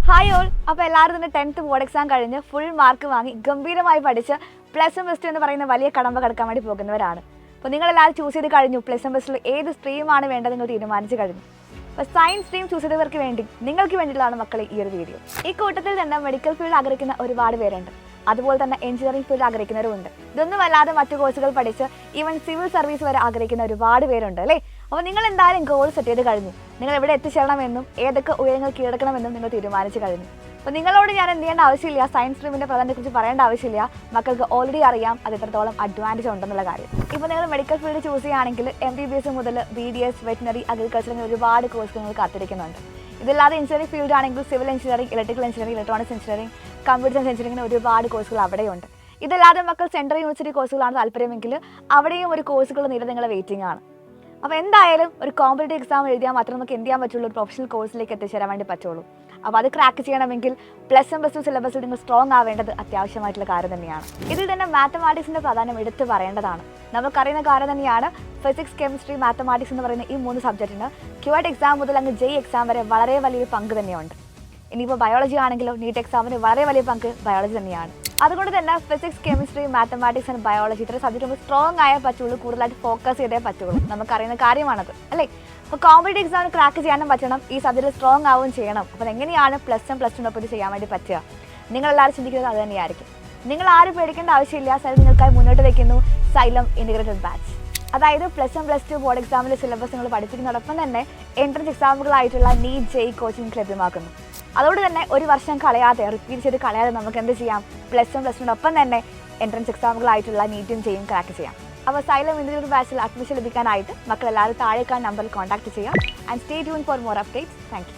Hi all. അപ്പോൾ എല്ലാവരും തന്നെ 10th ബോർഡ് എക്സാം കഴിഞ്ഞ് ഫുൾ മാർക്ക് വാങ്ങി ഗംഭീരമായി പഠിച്ച് പ്ലസ് വൺ പ്ലസ് ടു എന്ന് പറയുന്ന വലിയ കടമ്പ കടക്കാൻ വേണ്ടി പോകുന്നവരാണ്. അപ്പോൾ നിങ്ങളെല്ലാവരും ചൂസ് ചെയ്ത് കഴിഞ്ഞു. പ്ലസ് വൺ പ്ലസ് ടു ഏത് സ്ട്രീമാണ് വേണ്ടത് നിങ്ങൾ തീരുമാനിച്ച് കഴിഞ്ഞു. അപ്പോൾ സയൻസ് സ്ട്രീം ചൂസ് ചെയ്തവർക്ക് വേണ്ടി നിങ്ങൾക്ക് വേണ്ടിയിട്ടുള്ളതാണ് മക്കളെ ഈ ഒരു വീഡിയോ. ഈ കൂട്ടത്തിൽ തന്നെ മെഡിക്കൽ ഫീൽഡ് ആഗ്രഹിക്കുന്ന ഒരുപാട് പേരുണ്ട്. അതുപോലെ തന്നെ എഞ്ചിനീയറിംഗ് ഫീൽഡ് ആഗ്രഹിക്കുന്നവരുണ്ട്. ഇതൊന്നും അല്ലാതെ മറ്റു കോഴ്സുകൾ പഠിച്ച് ഈവൻ സിവിൽ സർവീസ് വരെ ആഗ്രഹിക്കുന്ന ഒരുപാട് പേരുണ്ട് അല്ലേ. അപ്പോൾ നിങ്ങൾ എന്തായാലും ഗോൾ സെറ്റ് ചെയ്ത് കഴിഞ്ഞു. നിങ്ങൾ എവിടെ എത്തിച്ചേരണമെന്നും ഏതൊക്കെ ഉയരങ്ങൾ കീഴടക്കണമെന്നും നിങ്ങൾ തീരുമാനിച്ച് കഴിഞ്ഞു. അപ്പോൾ നിങ്ങളോട് ഞാൻ എന്ത് ചെയ്യേണ്ട ആവശ്യമില്ല, സയൻസ് സ്ട്രീമിൻ്റെ പ്രാധാന്യത്തെക്കുറിച്ച് പറയേണ്ട ആവശ്യമില്ല. മക്കൾക്ക് ഓൾറെഡി അറിയാം അത് എത്രത്തോളം അഡ്വാൻറ്റേജ് ഉണ്ടെന്നുള്ള കാര്യം. ഇപ്പോൾ നിങ്ങൾ മെഡിക്കൽ ഫീൽഡ് ചൂസ് ചെയ്യുകയാണെങ്കിൽ MBBS മുതൽ BDS, വെറ്റിനറി, അഗ്രികൾച്ചർ അങ്ങനെ ഒരുപാട് കോഴ്സുകൾ നിങ്ങൾ കാത്തിരിക്കുന്നുണ്ട്. ഇതല്ലാതെ എഞ്ചിനീയറിംഗ് ഫീൽഡ് ആണെങ്കിൽ civil engineering, electrical engineering, electronics engineering, computer science engineering ഒരുപാട് കോഴ്സുകൾ അവിടെയുണ്ട്. ഇതല്ലാതെ മക്കൾ സെൻട്രൽ യൂണിവേഴ്സിറ്റി കോഴ്സുകളാണ് താല്പര്യമെങ്കിൽ അവിടെയും ഒരു കോഴ്സുകൾ നില നിങ്ങളെ വെയിറ്റിംഗ് ആണ്. അപ്പോൾ എന്തായാലും ഒരു കോമ്പറ്റേറ്റീവ് എക്സാം എഴുതിയാൽ മാത്രമേ നമുക്ക് എന്ത് ചെയ്യാൻ പറ്റുള്ളൂ, ഒരു പ്രൊഫഷണൽ കോഴ്സിലേക്ക് എത്തിച്ചേരാൻ വേണ്ടി പറ്റുള്ളൂ. അപ്പോൾ അത് ക്രാക്ക് ചെയ്യണമെങ്കിൽ പ്ലസ് വൺ പ്ലസ് ടു സിലബസിൽ നിങ്ങൾ സ്ട്രോങ് ആവേണ്ടത് അത്യാവശ്യമായിട്ടുള്ള കാര്യം തന്നെയാണ്. ഇതിൽ തന്നെ മാത്തമാറ്റിക്സിൻ്റെ പ്രാധാന്യം എടുത്ത് പറയേണ്ടതാണ്. നമുക്കറിയുന്ന കാര്യം തന്നെയാണ് ഫിസിക്സ്, കെമിസ്ട്രി, മാത്തമാറ്റിക്സ് എന്ന് പറയുന്ന ഈ 3 സബ്ജക്റ്റിന് ക്യുആർട്ട് എക്സാം മുതൽ അങ്ങ് JEE എക്സാം വരെ വളരെ വലിയൊരു പങ്ക് തന്നെയുണ്ട്. ഇനിയിപ്പോൾ ബയോളജി ആണെങ്കിലോ നീറ്റ് എക്സാമിന് വളരെ വലിയ പങ്ക് ബയോളജി തന്നെയാണ്. അതുകൊണ്ട് തന്നെ physics, chemistry, mathematics and biology ഇത്ര സബ്ജക്റ്റ് നമ്മൾ സ്ട്രോങ് ആയേ പറ്റുള്ളൂ, കൂടുതലായിട്ട് ഫോക്കസ് ചെയ്തേ പറ്റുള്ളൂ. നമുക്കറിയുന്ന കാര്യമാണത് അല്ലേ. അപ്പോൾ കോമ്പറ്റേറ്റീവ് എക്സാമിന് ക്രാക്ക് ചെയ്യാനും പറ്റണം, ഈ സബ്ജക്റ്റ് സ്ട്രോങ് ആവുകയും ചെയ്യണം. അപ്പോൾ എങ്ങനെയാണ് പ്ലസ് വൺ പ്ലസ് ടുവിനൊപ്പം ഇത് ചെയ്യാൻ വേണ്ടി പറ്റുക? നിങ്ങളെല്ലാവരും ചിന്തിക്കുന്നത് അത് തന്നെയായിരിക്കും. നിങ്ങൾ ആരും പേടിക്കേണ്ട ആവശ്യമില്ല. സൈലം നിങ്ങൾക്കായി മുന്നോട്ട് വയ്ക്കുന്നു Xylem ഇൻറ്റഗ്രേറ്റഡ് ബാച്ച്. അതായത് plus one plus two board എക്സാമിലെ സിലബസ് നിങ്ങൾ പഠിപ്പിക്കുന്നതോടൊപ്പം തന്നെ എൻട്രൻസ് എക്സാമുകളായിട്ടുള്ള നീറ്റ് JEE കോച്ചിങ് ലഭ്യമാക്കുന്നു. അതുകൊണ്ട് തന്നെ ഒരു വർഷം കളയാതെ, റിപ്പീറ്റ് ചെയ്ത് കളയാതെ നമുക്ക് എന്ത് ചെയ്യാം, പ്ലസ് വൺ പ്ലസ് ടുവിനൊപ്പം തന്നെ എൻട്രൻസ് എക്സാമുകളായിട്ടുള്ള നീറ്റും JEE ക്രാക്ക് ചെയ്യാം. അപ്പോൾ Xylem ഇൻറ്റഗ്രേറ്റഡ് ബാച്ചിൽ അഡ്മിഷൻ ലഭിക്കാനായിട്ട് മക്കളെല്ലാവരും താഴേക്കാൾ നമ്പറിൽ കോൺടാക്ട് ചെയ്യാം. And stay tune for more updates. Thank you.